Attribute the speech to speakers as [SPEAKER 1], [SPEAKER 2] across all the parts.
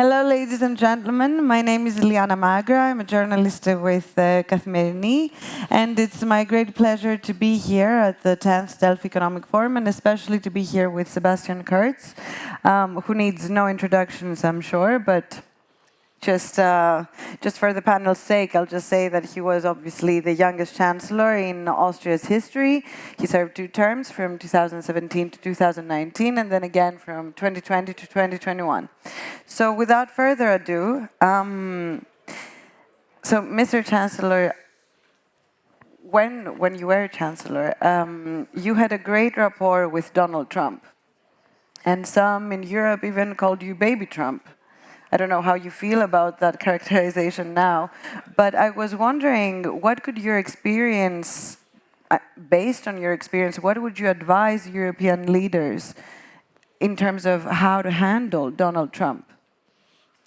[SPEAKER 1] Hello, ladies and gentlemen. My name is Iliana Magra. I'm a journalist with Kathimerini, and it's my great pleasure to be here at the 10th Delphi Economic Forum, and especially to be here with Sebastian Kurz, who needs no introductions, I'm sure, but just for the panel's sake, I'll just say that he was obviously the youngest chancellor in Austria's history. He served 2 terms from 2017 to 2019, and then again from 2020 to 2021. So without further ado, so Mr. Chancellor, when you were chancellor, you had a great rapport with Donald Trump, and some in Europe even called you Baby Trump. I don't know how you feel about that characterization now, but I was wondering, what could your experience, based on your experience, what would you advise European leaders in terms of how to handle Donald Trump?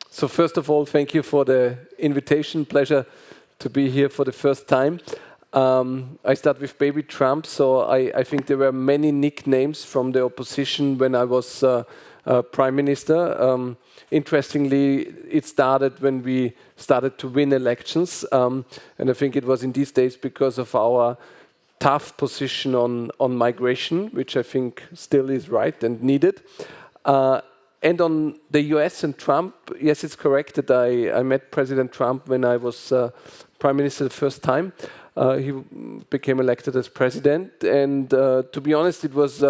[SPEAKER 2] So first of all, thank you for the invitation. Pleasure to be here for the first time. I start with Baby Trump. So I think there were many nicknames from the opposition when I was Prime Minister. Interestingly, it started when we started to win elections, and I think it was in these days because of our tough position on migration, which I think still is right and needed. And on the US and Trump, yes, it's correct that I met President Trump when I was Prime Minister the first time. He became elected as president, and to be honest, it was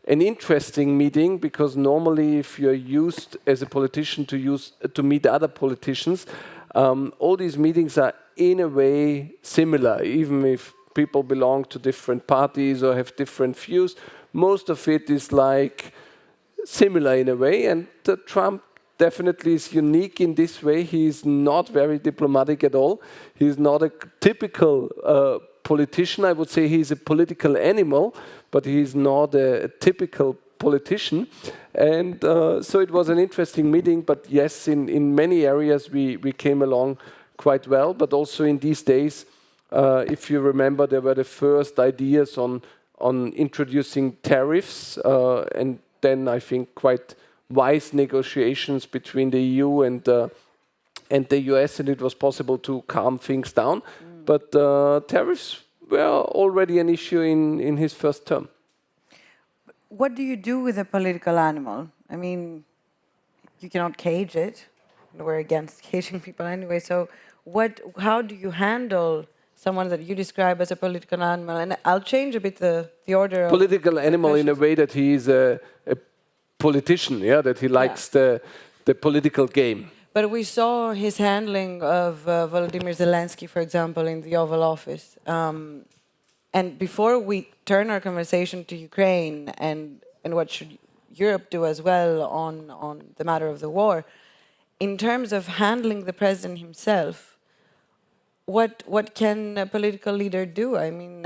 [SPEAKER 2] an interesting meeting, because normally if you're used as a politician to meet other politicians, all these meetings are in a way similar, even if people belong to different parties or have different views. Most of it is like similar in a way, and Trump definitely is unique in this way. He's not very diplomatic at all. He's not a typical politician. I would say he's a political animal, but he's not a typical politician. And so it was an interesting meeting, but yes, in many areas we came along quite well, but also in these days, if you remember, there were the first ideas on introducing tariffs, and then I think quite wise negotiations between the EU and the US, and it was possible to calm things down. But tariffs were already an issue in his first term.
[SPEAKER 1] What do you do with a political animal? I mean, you cannot cage it. We're against caging people anyway. So how do you handle someone that you describe as a political animal? And I'll change a bit the order of
[SPEAKER 2] political animal in a way that he is a politician, yeah, that he likes the political game.
[SPEAKER 1] But we saw his handling of Volodymyr Zelensky, for example, in the Oval Office. And before we turn our conversation to Ukraine and what should Europe do as well on the matter of the war, in terms of handling the president himself, what can a political leader do? I mean,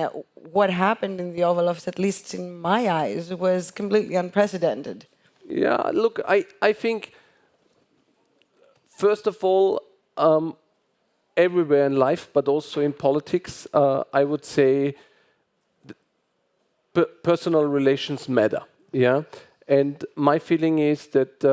[SPEAKER 1] what happened in the Oval Office, at least in my eyes, was completely unprecedented.
[SPEAKER 2] Yeah, look, I think, first of all, everywhere in life, but also in politics, I would say personal relations matter. Yeah, and my feeling is that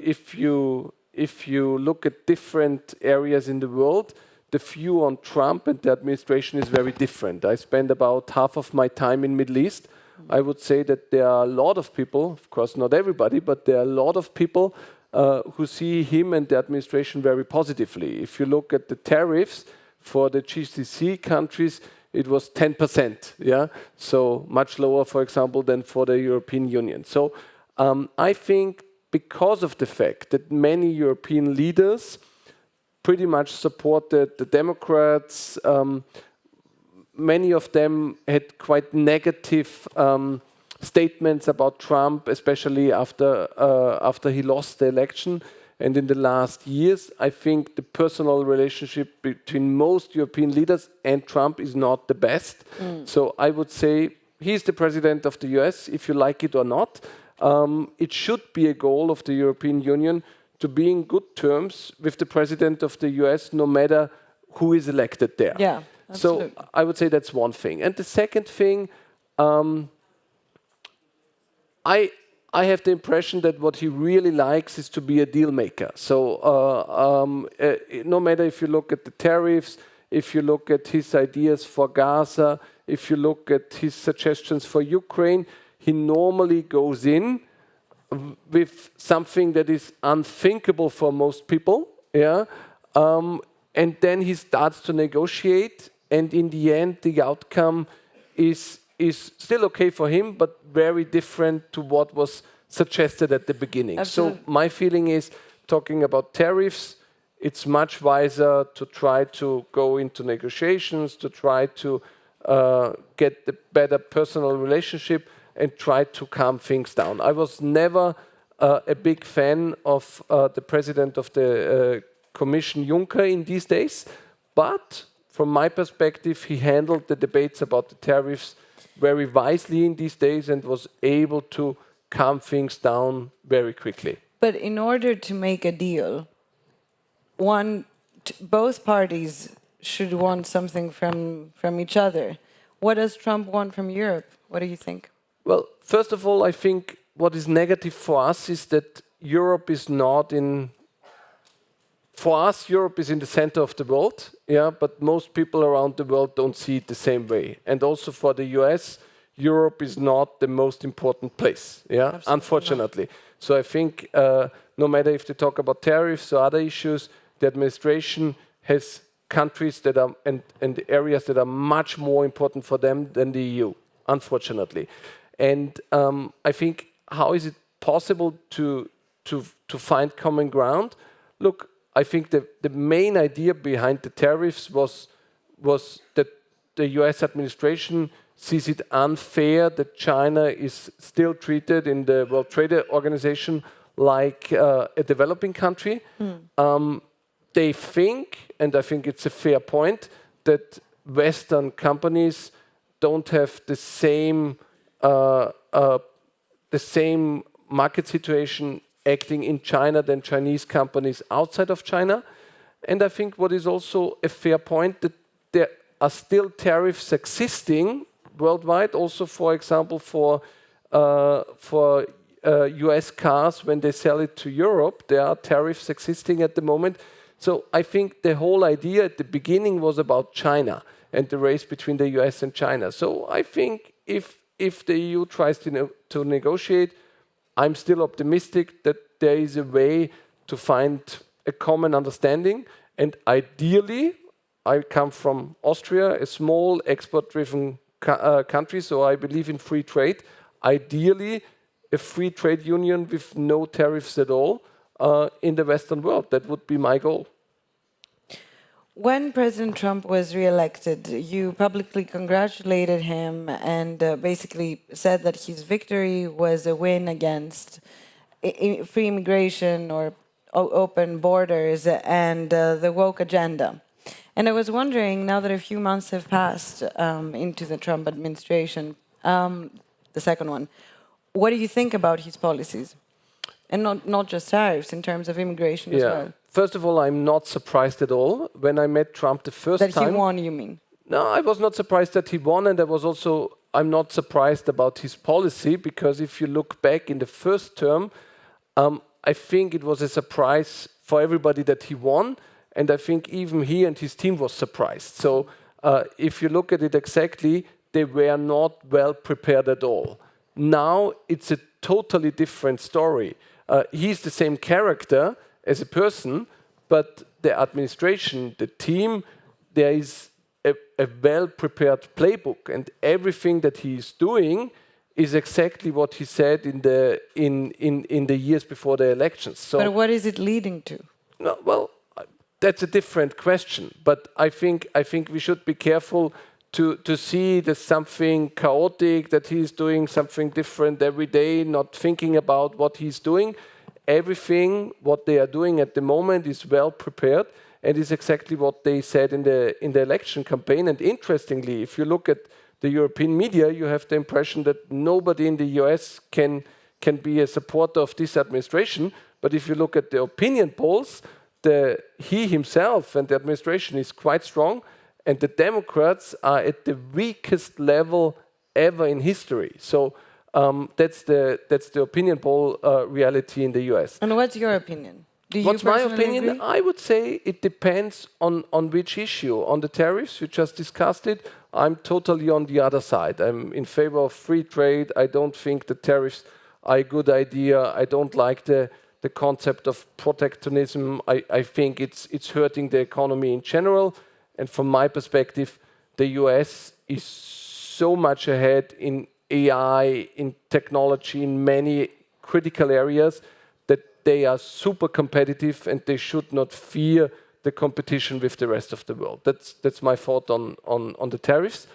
[SPEAKER 2] if you look at different areas in the world, the view on Trump and the administration is very different. I spend about half of my time in Middle East. I would say that there are a lot of people, of course not everybody, but there are a lot of people who see him and the administration very positively. If you look at the tariffs for the GCC countries, it was 10%, yeah? So much lower, for example, than for the European Union. So I think because of the fact that many European leaders pretty much supported the Democrats, many of them had quite negative statements about Trump, especially after he lost the election. And in the last years, I think the personal relationship between most European leaders and Trump is not the best. So I would say he's the president of the US, if you like it or not. It should be a goal of the European Union to be in good terms with the president of the US, no matter who is elected there.
[SPEAKER 1] Yeah, absolutely.
[SPEAKER 2] So I would say that's one thing. And the second thing, I have the impression that what he really likes is to be a deal maker. So no matter if you look at the tariffs, if you look at his ideas for Gaza, if you look at his suggestions for Ukraine, he normally goes in with something that is unthinkable for most people, yeah, and then he starts to negotiate, and in the end, the outcome is still okay for him, but very different to what was suggested at the beginning.
[SPEAKER 1] Absolutely.
[SPEAKER 2] So my feeling is, talking about tariffs, it's much wiser to try to go into negotiations, to try to get the better personal relationship and try to calm things down. I was never a big fan of the president of the Commission, Juncker, in these days, but from my perspective, he handled the debates about the tariffs very wisely in these days and was able to calm things down very quickly.
[SPEAKER 1] But in order to make a deal, both parties should want something from each other. What does Trump want from Europe? What do you think?
[SPEAKER 2] Well, first of all, I think what is negative for us is that Europe is not in... For us, Europe is in the center of the world, yeah, but most people around the world don't see it the same way. And also for the US, Europe is not the most important place, yeah,
[SPEAKER 1] Absolutely
[SPEAKER 2] unfortunately.
[SPEAKER 1] not.
[SPEAKER 2] So I think no matter if they talk about tariffs or other issues, the administration has countries that are and areas that are much more important for them than the EU, unfortunately. And I think, how is it possible to find common ground? Look, I think the main idea behind the tariffs was that the US administration sees it unfair that China is still treated in the World Trade Organization like a developing country. They think, and I think it's a fair point, that Western companies don't have the same market situation acting in China than Chinese companies outside of China. And I think what is also a fair point, that there are still tariffs existing worldwide, also, for example, for US cars, when they sell it to Europe, there are tariffs existing at the moment. So I think the whole idea at the beginning was about China and the race between the US and China. So I think if the EU tries to negotiate, I'm still optimistic that there is a way to find a common understanding. And ideally, I come from Austria, a small export-driven country, so I believe in free trade. Ideally, a free trade union with no tariffs at all in the Western world. That would be my goal.
[SPEAKER 1] When President Trump was re-elected, you publicly congratulated him and basically said that his victory was a win against free immigration or open borders and the woke agenda. And I was wondering, now that a few months have passed into the Trump administration, the second one, what do you think about his policies? And not just tariffs, in terms of immigration as well.
[SPEAKER 2] First of all, I'm not surprised at all. When I met Trump the first time...
[SPEAKER 1] That he won, you mean?
[SPEAKER 2] No, I was not surprised that he won, and I'm not surprised about his policy, because if you look back in the first term, I think it was a surprise for everybody that he won, and I think even he and his team was surprised. So if you look at it exactly, they were not well prepared at all. Now it's a totally different story. He's the same character as a person, but the administration, the team, there is a well-prepared playbook, and everything that he is doing is exactly what he said in the years before the elections. So,
[SPEAKER 1] but what is it leading to?
[SPEAKER 2] No, well, that's a different question. But I think we should be careful to see there's something chaotic, that he's doing something different every day, not thinking about what he's doing. Everything what they are doing at the moment is well prepared, and is exactly what they said in the election campaign. And interestingly, if you look at the European media, you have the impression that nobody in the US can be a supporter of this administration. But if you look at the opinion polls, he himself and the administration is quite strong, and the Democrats are at the weakest level ever in history. So That's the opinion poll reality in the US.
[SPEAKER 1] And what's your opinion? Do you
[SPEAKER 2] What's my
[SPEAKER 1] personally
[SPEAKER 2] opinion?
[SPEAKER 1] agree?
[SPEAKER 2] I would say it depends on which issue. On the tariffs, we just discussed it. I'm totally on the other side. I'm in favor of free trade. I don't think the tariffs are a good idea. I don't like the concept of protectionism. I think it's hurting the economy in general. And from my perspective, the US is so much ahead in AI, in technology, in many critical areas that they are super competitive and they should not fear the competition with the rest of the world. That's my thought on the tariffs.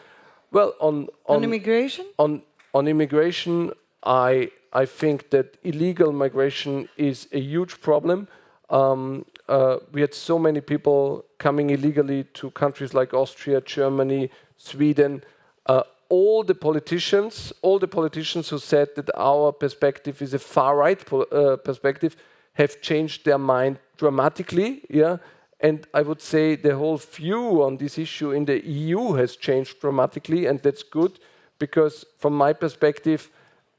[SPEAKER 2] Well, on
[SPEAKER 1] immigration?
[SPEAKER 2] On immigration, I think that illegal migration is a huge problem. We had so many people coming illegally to countries like Austria, Germany, Sweden. All the politicians who said that our perspective is a far-right perspective have changed their mind dramatically. Yeah, and I would say the whole view on this issue in the EU has changed dramatically, and that's good because, from my perspective,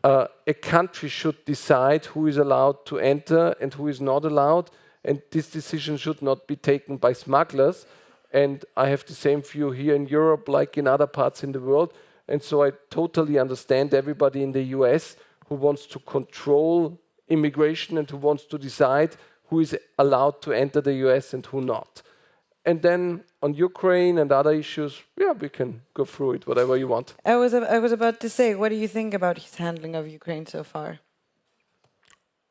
[SPEAKER 2] a country should decide who is allowed to enter and who is not allowed, and this decision should not be taken by smugglers. And I have the same view here in Europe, like in other parts in the world. And so I totally understand everybody in the US who wants to control immigration and who wants to decide who is allowed to enter the US and who not. And then on Ukraine and other issues, yeah, we can go through it, whatever you want.
[SPEAKER 1] I was about to say, what do you think about his handling of Ukraine so far?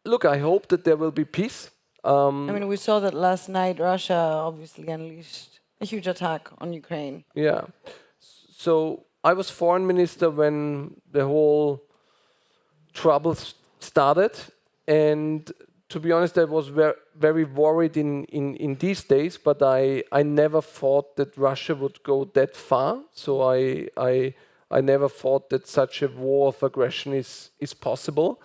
[SPEAKER 2] Look, I hope that there will be peace.
[SPEAKER 1] I mean, we saw that last night Russia obviously unleashed a huge attack on Ukraine.
[SPEAKER 2] Yeah. So I was foreign minister when the whole troubles started. And to be honest, I was very worried in these days, but I never thought that Russia would go that far. So I never thought that such a war of aggression is possible.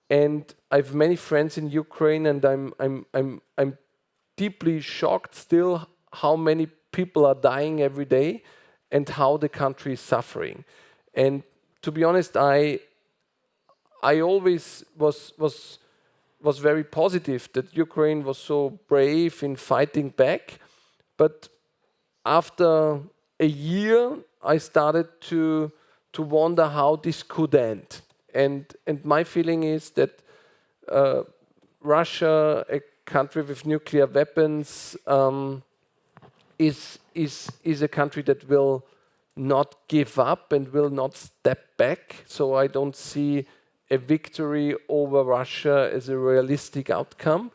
[SPEAKER 2] And I have many friends in Ukraine, and I'm deeply shocked still how many people are dying every day and how the country is suffering. And to be honest, I always was very positive that Ukraine was so brave in fighting back. But after a year, I started to wonder how this could end. And my feeling is that Russia, a country with nuclear weapons, is a country that will not give up and will not step back. So I don't see a victory over Russia as a realistic outcome.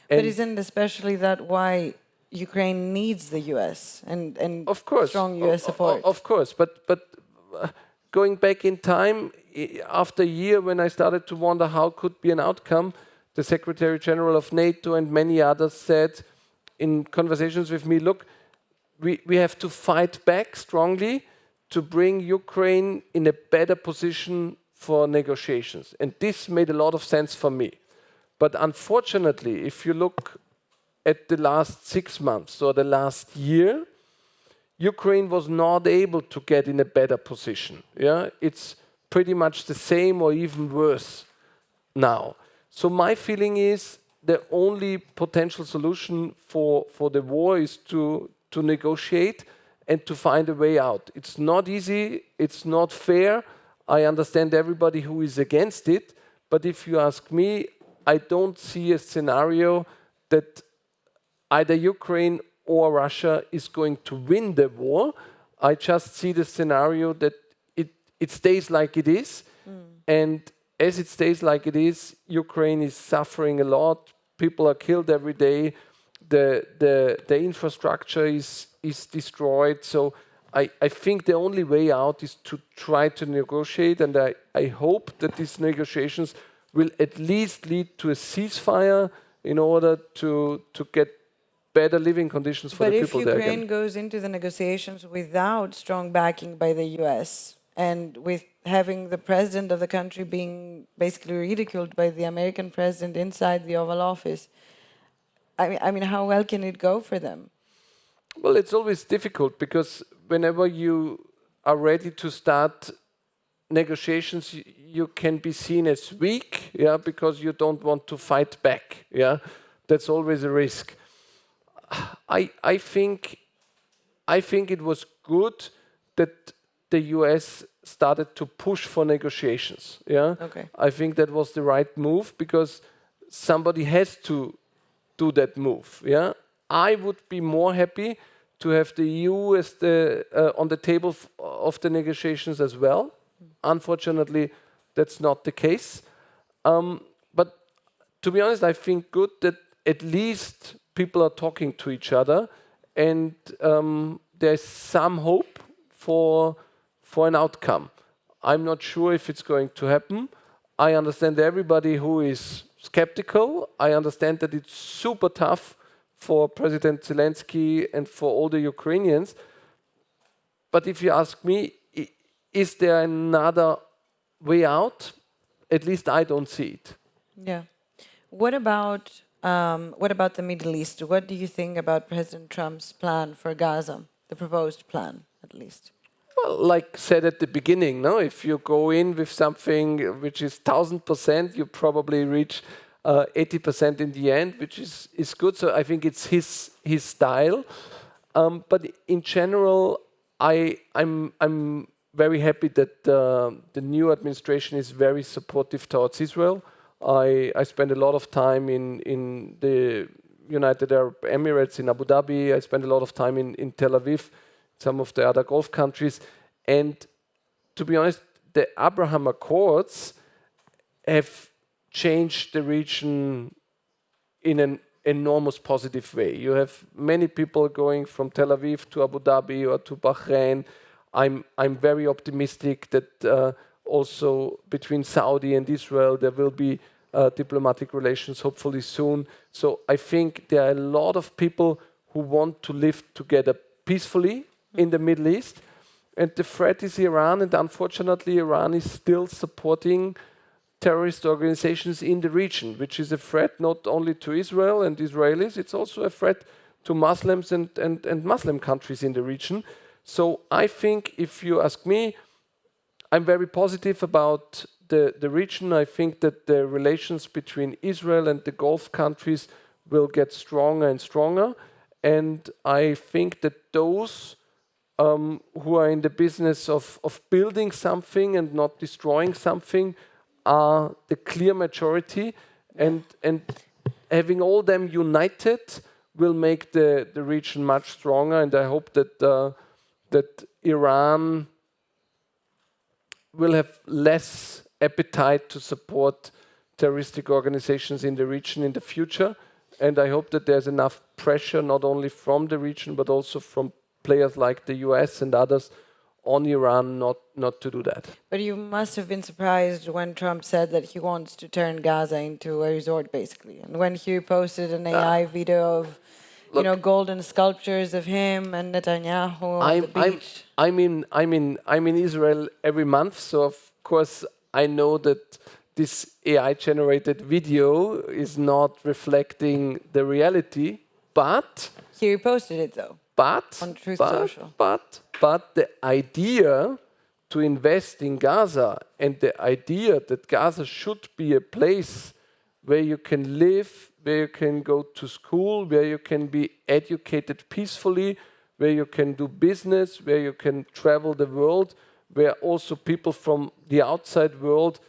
[SPEAKER 1] But isn't especially that why Ukraine needs the US and
[SPEAKER 2] of course,
[SPEAKER 1] strong US support?
[SPEAKER 2] Of course, but going back in time, after a year when I started to wonder how could be an outcome, the Secretary General of NATO and many others said in conversations with me, look, we have to fight back strongly to bring Ukraine in a better position for negotiations. And this made a lot of sense for me. But unfortunately, if you look at the last 6 months or the last year, Ukraine was not able to get in a better position. Yeah, it's pretty much the same or even worse now. So my feeling is the only potential solution for the war is to negotiate and to find a way out. It's not easy, it's not fair. I understand everybody who is against it, but if you ask me, I don't see a scenario that either Ukraine or Russia is going to win the war. I just see the scenario that it stays like it is. And as it stays like it is, Ukraine is suffering a lot. People are killed every day. The infrastructure is destroyed. So I think the only way out is to try to negotiate. And I hope that these negotiations will at least lead to a ceasefire in order to get better living conditions for the people there.
[SPEAKER 1] But if Ukraine goes into the negotiations without strong backing by the US and with having the president of the country being basically ridiculed by the American president inside the Oval Office, I mean, how well can it go for them?
[SPEAKER 2] Well, it's always difficult because whenever you are ready to start negotiations, you can be seen as weak, yeah, because you don't want to fight back, yeah. That's always a risk. I think it was good that the US started to push for negotiations. Yeah,
[SPEAKER 1] Okay.
[SPEAKER 2] I think that was the right move because somebody has to do that move. Yeah, I would be more happy to have the EU as the on the table of the negotiations as well. Unfortunately, that's not the case. But to be honest, I think good that at least people are talking to each other, and there's some hope for an outcome. I'm not sure if it's going to happen. I understand everybody who is skeptical. I understand that it's super tough for President Zelensky and for all the Ukrainians. But if you ask me, is there another way out? At least I don't see it.
[SPEAKER 1] Yeah. What about the Middle East? What do you think about President Trump's plan for Gaza, the proposed plan, at least?
[SPEAKER 2] Well, like said at the beginning, no, if you go in with something which is 1000%, you probably reach 80% in the end, which is good. So I think it's his style. But in general, I'm very happy that the new administration is very supportive towards Israel. I spend a lot of time in the United Arab Emirates, in Abu Dhabi. I spend a lot of time in Tel Aviv, some of the other Gulf countries. And to be honest, the Abraham Accords have changed the region in an enormous positive way. You have many people going from Tel Aviv to Abu Dhabi or to Bahrain. I'm very optimistic that also between Saudi and Israel there will be diplomatic relations hopefully soon. So I think there are a lot of people who want to live together peacefully in the Middle East. And the threat is Iran, and unfortunately Iran is still supporting terrorist organizations in the region, which is a threat not only to Israel and Israelis, it's also a threat to Muslims and Muslim countries in the region. So I think, if you ask me, I'm very positive about the region. I think that the relations between Israel and the Gulf countries will get stronger and stronger. And I think that those who are in the business of building something and not destroying something are the clear majority, and having all them united will make the region much stronger. And I hope that Iran will have less appetite to support terroristic organizations in the region in the future. And I hope that there's enough pressure, not only from the region, but also from players like the US and others on Iran not to do that.
[SPEAKER 1] But you must have been surprised when Trump said that he wants to turn Gaza into a resort, basically. And when he posted an AI video of, golden sculptures of him and Netanyahu on the beach.
[SPEAKER 2] I'm in Israel every month, so of course I know that this AI-generated video is not reflecting the reality, but
[SPEAKER 1] He reposted it though. On Truth Social.
[SPEAKER 2] But the idea to invest in Gaza and the idea that Gaza should be a place where you can live, where you can go to school, where you can be educated peacefully, where you can do business, where you can travel the world, where also people from the outside world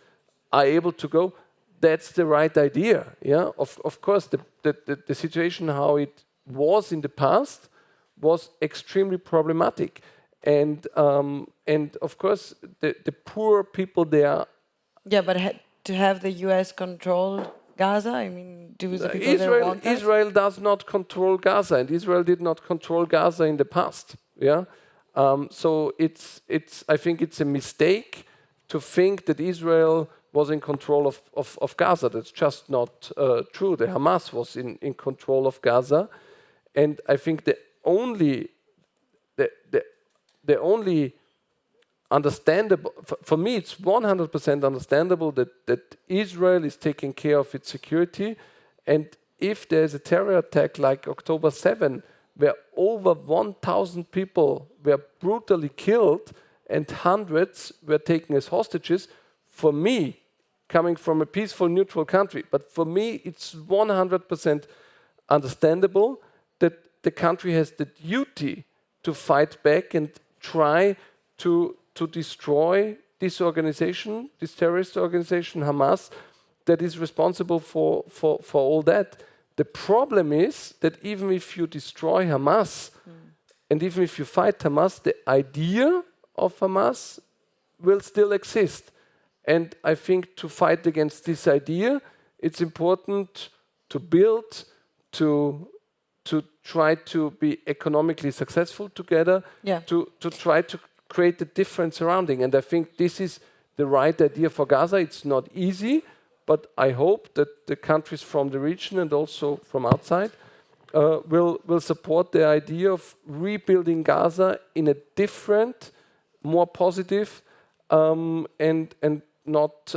[SPEAKER 2] are able to go, that's the right idea. Yeah, of course, the situation how it was in the past was extremely problematic, and of course the poor people there.
[SPEAKER 1] Yeah, but to have the US control Gaza, I mean, do the people there want that?
[SPEAKER 2] Israel does not control Gaza, and Israel did not control Gaza in the past. Yeah, so I think it's a mistake to think that Israel was in control of Gaza. That's just not true. The Hamas was in control of Gaza, and I think the only understandable, for me, it's 100% understandable that Israel is taking care of its security. And if there's a terror attack like October 7, where over 1,000 people were brutally killed and hundreds were taken as hostages, for me, coming from a peaceful, neutral country, but for me, it's 100% understandable that the country has the duty to fight back and try to destroy this organization, this terrorist organization, Hamas, that is responsible for all that. The problem is that even if you destroy Hamas, and even if you fight Hamas, the idea of Hamas will still exist. And I think to fight against this idea, it's important to build, to try to be economically successful together, to try to create a different surrounding. And I think this is the right idea for Gaza. It's not easy, but I hope that the countries from the region and also from outside will support the idea of rebuilding Gaza in a different, more positive and not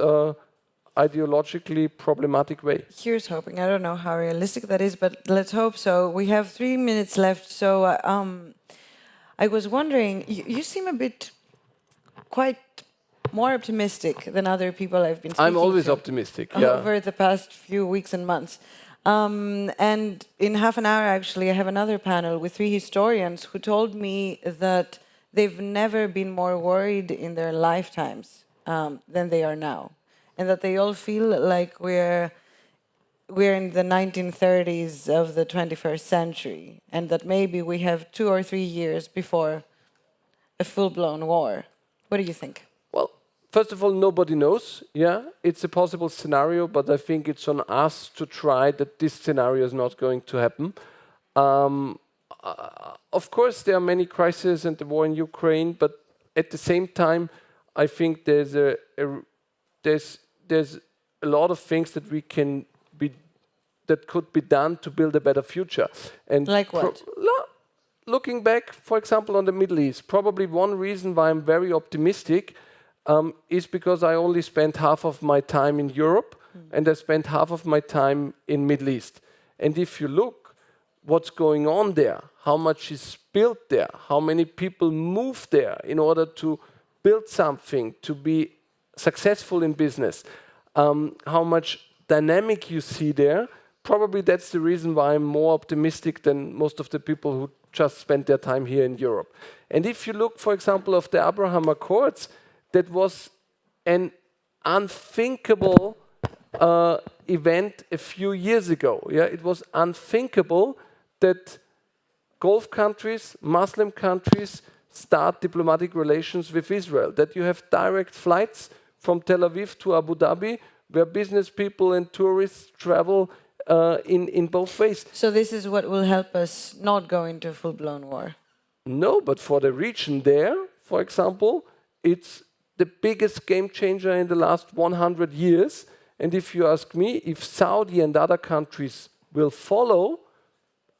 [SPEAKER 2] ideologically problematic way.
[SPEAKER 1] Here's hoping. I don't know how realistic that is, but let's hope so. We have 3 minutes left, so I was wondering, you seem a bit quite more optimistic than other people I've been speaking
[SPEAKER 2] I'm always
[SPEAKER 1] to
[SPEAKER 2] optimistic, yeah.
[SPEAKER 1] over the past few weeks and months. And in half an hour, actually, I have another panel with 3 historians who told me that they've never been more worried in their lifetimes than they are now. And that they all feel like we're in the 1930s of the 21st century, and that maybe we have 2 or 3 years before a full-blown war. What do you think?
[SPEAKER 2] Well, first of all, nobody knows. Yeah, it's a possible scenario, but I think it's on us to try that this scenario is not going to happen. Of course, there are many crises and the war in Ukraine, but at the same time, I think there's a lot of things that could be done to build a better future. And
[SPEAKER 1] like what?
[SPEAKER 2] Looking back, for example, on the Middle East, probably one reason why I'm very optimistic is because I only spent half of my time in Europe and I spent half of my time in Middle East. And if you look what's going on there, how much is built there, how many people move there in order to build something, to be successful in business, how much dynamic you see there, probably that's the reason why I'm more optimistic than most of the people who just spent their time here in Europe. And if you look, for example, of the Abraham Accords, that was an unthinkable event a few years ago. Yeah, it was unthinkable that Gulf countries, Muslim countries, start diplomatic relations with Israel, that you have direct flights from Tel Aviv to Abu Dhabi, where business people and tourists travel in both ways.
[SPEAKER 1] So this is what will help us not go into a full-blown war?
[SPEAKER 2] No, but for the region there, for example, it's the biggest game changer in the last 100 years. And if you ask me, if Saudi and other countries will follow,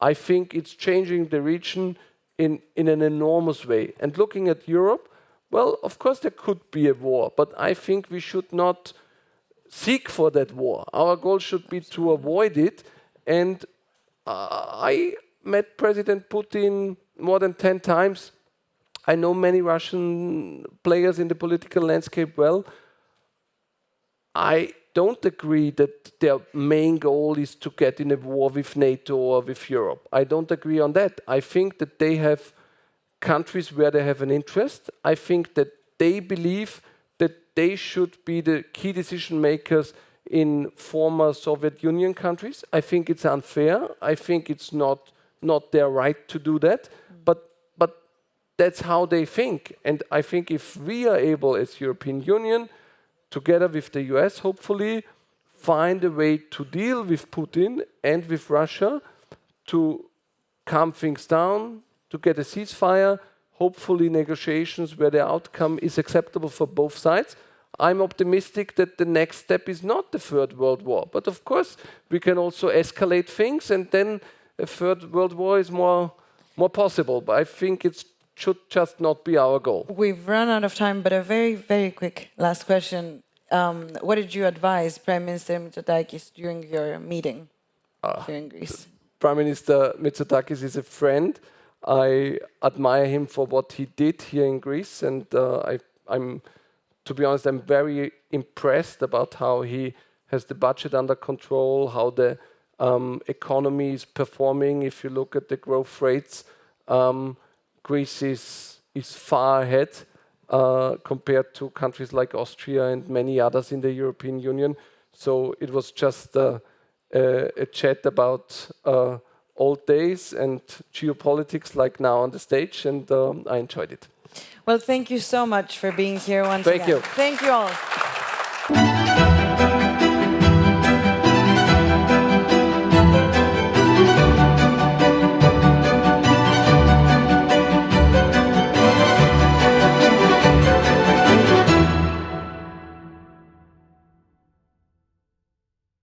[SPEAKER 2] I think it's changing the region in an enormous way. And looking at Europe, well, of course there could be a war, but I think we should not seek for that war. Our goal should be to avoid it. And I met President Putin more than 10 times. I know many Russian players in the political landscape well. I don't agree that their main goal is to get in a war with NATO or with Europe. I don't agree on that. I think that they have countries where they have an interest. I think that they believe that they should be the key decision makers in former Soviet Union countries. I think it's unfair. I think it's not their right to do that. But that's how they think. And I think if we are able as European Union, together with the US, hopefully, find a way to deal with Putin and with Russia to calm things down, to get a ceasefire, hopefully negotiations where the outcome is acceptable for both sides. I'm optimistic that the next step is not the Third World War. But of course, we can also escalate things, and then a Third World War is more possible. But I think it should just not be our goal.
[SPEAKER 1] We've run out of time, but a very, very quick last question. What did you advise Prime Minister Mitsotakis during your meeting here in Greece?
[SPEAKER 2] Prime Minister Mitsotakis is a friend. I admire him for what he did here in Greece, and I'm to be honest, I'm very impressed about how he has the budget under control, how the economy is performing. If you look at the growth rates, Greece is far ahead compared to countries like Austria and many others in the European Union. So it was just a chat about old days and geopolitics like now on the stage, and I enjoyed it.
[SPEAKER 3] Well, thank you so much for being here once
[SPEAKER 2] again.
[SPEAKER 3] Thank you all.